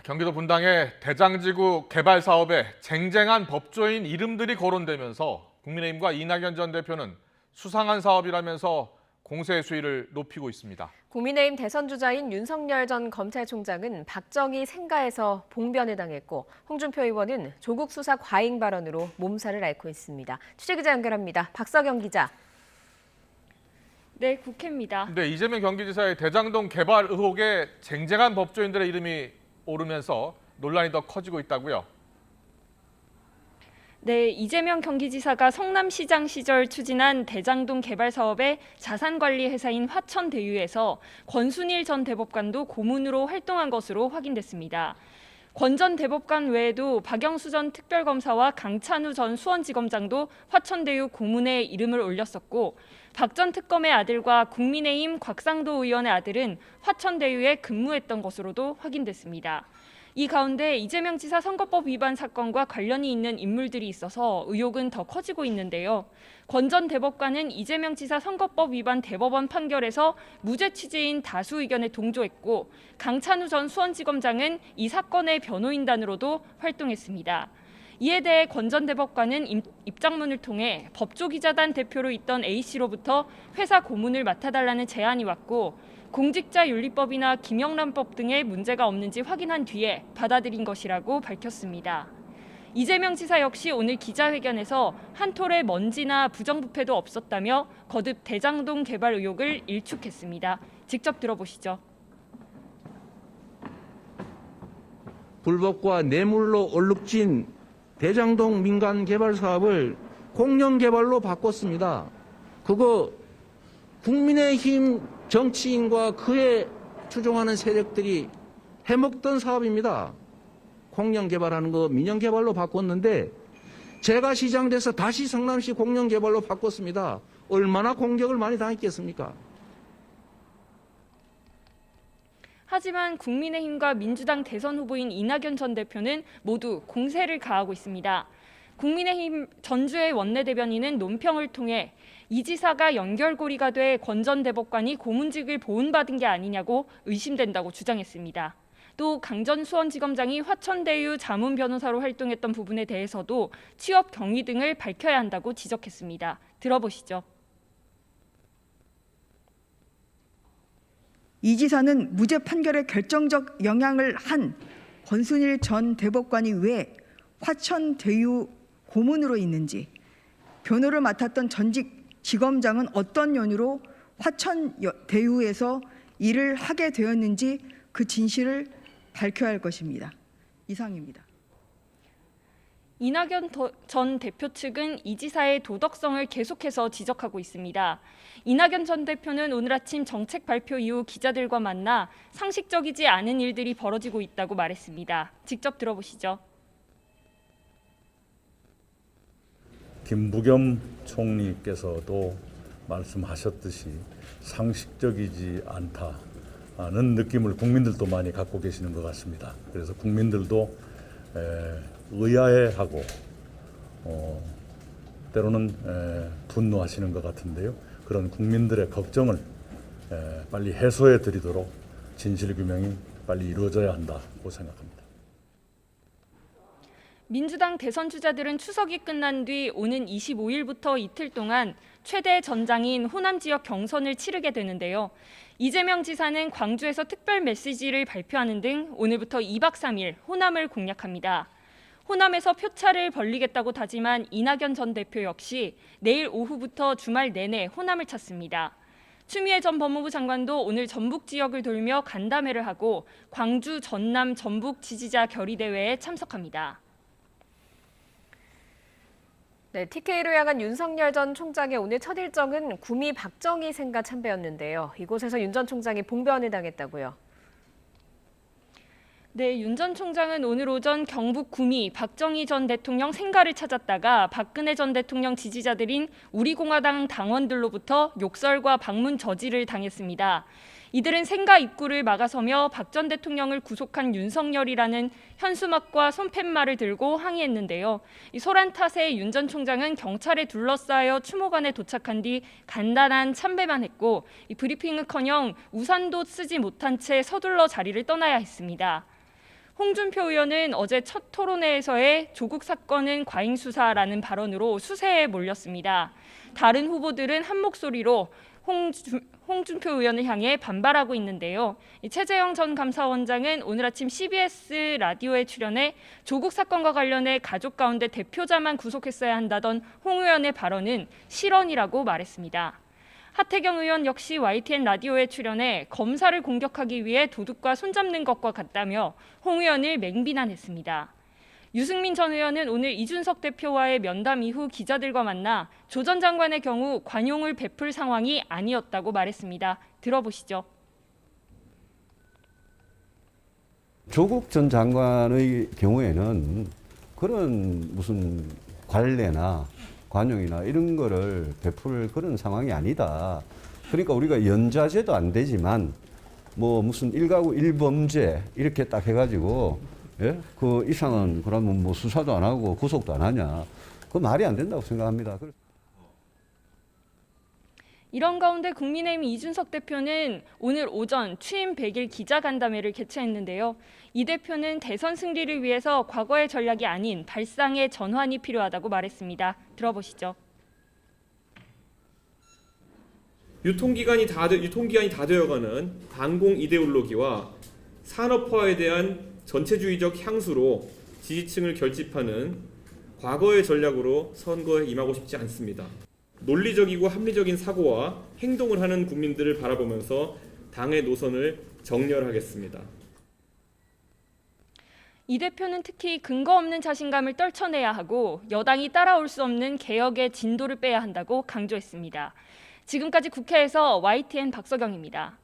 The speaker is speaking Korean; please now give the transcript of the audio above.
경기도 분당의 대장지구 개발 사업에 쟁쟁한 법조인 이름들이 거론되면서 국민의힘과 이낙연 전 대표는 수상한 사업이라면서 공세 수위를 높이고 있습니다. 국민의힘 대선 주자인 윤석열 전 검찰총장은 박정희 생가에서 봉변을 당했고 홍준표 의원은 조국 수사 과잉 발언으로 몸살을 앓고 있습니다. 취재기자 연결합니다. 박서경 기자. 네, 국회입니다. 근데 이재명 경기지사의 대장동 개발 의혹에 쟁쟁한 법조인들의 이름이 오르면서 논란이 더 커지고 있다고요? 네, 이재명 경기지사가 성남시장 시절 추진한 대장동 개발 사업의 자산관리 회사인 화천대유에서 권순일 전 대법관도 고문으로 활동한 것으로 확인됐습니다. 권 전 대법관 외에도 박영수 전 특별검사와 강찬우 전 수원지검장도 화천대유 고문에 이름을 올렸었고 박 전 특검의 아들과 국민의힘 곽상도 의원의 아들은 화천대유에 근무했던 것으로도 확인됐습니다. 이 가운데 이재명 지사 선거법 위반 사건과 관련이 있는 인물들이 있어서 의혹은 더 커지고 있는데요. 권 전 대법관은 이재명 지사 선거법 위반 대법원 판결에서 무죄 취지인 다수 의견에 동조했고 강찬우 전 수원지검장은 이 사건의 변호인단으로도 활동했습니다. 이에 대해 권 전 대법관은 입장문을 통해 법조기자단 대표로 있던 A씨로부터 회사 고문을 맡아달라는 제안이 왔고 공직자윤리법이나 김영란법 등의 문제가 없는지 확인한 뒤에 받아들인 것이라고 밝혔습니다. 이재명 지사 역시 오늘 기자회견에서 한 톨의 먼지나 부정부패도 없었다며 거듭 대장동 개발 의혹을 일축했습니다. 직접 들어보시죠. 불법과 뇌물로 얼룩진 대장동 민간 개발 사업을 공영 개발로 바꿨습니다. 그거 국민의힘 정치인과 그에 추종하는 세력들이 해먹던 사업입니다. 공영 개발하는 거 민영 개발로 바꿨는데 제가 시장 돼서 다시 성남시 공영 개발로 바꿨습니다. 얼마나 공격을 많이 당했겠습니까? 하지만 국민의힘과 민주당 대선 후보인 이낙연 전 대표는 모두 공세를 가하고 있습니다. 국민의힘 전주의 원내대변인은 논평을 통해 이 지사가 연결고리가 돼 권 전 대법관이 고문직을 보훈받은 게 아니냐고 의심된다고 주장했습니다. 또 강 전 수원지검장이 화천대유 자문 변호사로 활동했던 부분에 대해서도 취업 경위 등을 밝혀야 한다고 지적했습니다. 들어보시죠. 이 지사는 무죄 판결에 결정적 영향을 한 권순일 전 대법관이 왜 화천대유 고문으로 있는지, 변호를 맡았던 전직 지검장은 어떤 연유로 화천대유에서 일을 하게 되었는지 그 진실을 밝혀야 할 것입니다. 이상입니다. 이낙연 전 대표 측은 이 지사의 도덕성을 계속해서 지적하고 있습니다. 이낙연 전 대표는 오늘 아침 정책 발표 이후 기자들과 만나 상식적이지 않은 일들이 벌어지고 있다고 말했습니다. 직접 들어보시죠. 김부겸 총리께서도 말씀하셨듯이 상식적이지 않다는 느낌을 국민들도 많이 갖고 계시는 것 같습니다. 그래서 국민들도 의아해하고 때로는 분노하시는 것 같은데요. 그런 국민들의 걱정을 빨리 해소해 드리도록 진실규명이 빨리 이루어져야 한다고 생각합니다. 민주당 대선 주자들은 추석이 끝난 뒤 오는 25일부터 이틀 동안 최대 전장인 호남 지역 경선을 치르게 되는데요. 이재명 지사는 광주에서 특별 메시지를 발표하는 등 오늘부터 2박 3일 호남을 공략합니다. 호남에서 표차를 벌리겠다고 다짐한 이낙연 전 대표 역시 내일 오후부터 주말 내내 호남을 찾습니다. 추미애 전 법무부 장관도 오늘 전북 지역을 돌며 간담회를 하고 광주, 전남, 전북 지지자 결의대회에 참석합니다. 네, TK로 향한 윤석열 전 총장의 오늘 첫 일정은 구미 박정희 생가 참배였는데요. 이곳에서 윤 전 총장이 봉변을 당했다고요. 네, 윤 전 총장은 오늘 오전 경북 구미 박정희 전 대통령 생가를 찾았다가 박근혜 전 대통령 지지자들인 우리공화당 당원들로부터 욕설과 방문 저지를 당했습니다. 이들은 생가 입구를 막아서며 박 전 대통령을 구속한 윤석열이라는 현수막과 손팻말을 들고 항의했는데요. 이 소란 탓에 윤 전 총장은 경찰에 둘러싸여 추모관에 도착한 뒤 간단한 참배만 했고 이 브리핑은커녕 우산도 쓰지 못한 채 서둘러 자리를 떠나야 했습니다. 홍준표 의원은 어제 첫 토론회에서의 조국 사건은 과잉 수사라는 발언으로 수세에 몰렸습니다. 다른 후보들은 한 목소리로 홍준표 의원을 향해 반발하고 있는데요. 최재형 전 감사원장은 오늘 아침 CBS 라디오에 출연해 조국 사건과 관련해 가족 가운데 대표자만 구속했어야 한다던 홍 의원의 발언은 실언이라고 말했습니다. 하태경 의원 역시 YTN 라디오에 출연해 검사를 공격하기 위해 도둑과 손잡는 것과 같다며 홍 의원을 맹비난했습니다. 유승민 전 의원은 오늘 이준석 대표와의 면담 이후 기자들과 만나 조 전 장관의 경우 관용을 베풀 상황이 아니었다고 말했습니다. 들어보시죠. 조국 전 장관의 경우에는 그런 무슨 관례나 관용이나 이런 거를 베풀 그런 상황이 아니다. 그러니까 우리가 연좌제도 안 되지만 뭐 무슨 일가구 일범죄 이렇게 딱 해가지고 예? 그 이상은 그러면 뭐 수사도 안 하고 구속도 안 하냐. 그 말이 안 된다고 생각합니다. 이런 가운데 국민의힘 이준석 대표는 오늘 오전 취임 100일 기자간담회를 개최했는데요. 이 대표는 대선 승리를 위해서 과거의 전략이 아닌 발상의 전환이 필요하다고 말했습니다. 들어보시죠. 유통기한이 다 되어가는 반공 이데올로기와 산업화에 대한 전체주의적 향수로 지지층을 결집하는 과거의 전략으로 선거에 임하고 싶지 않습니다. 논리적이고 합리적인 사고와 행동을 하는 국민들을 바라보면서 당의 노선을 정렬하겠습니다. 이 대표는 특히 근거 없는 자신감을 떨쳐내야 하고 여당이 따라올 수 없는 개혁의 진도를 빼야 한다고 강조했습니다. 지금까지 국회에서 YTN 박서경입니다.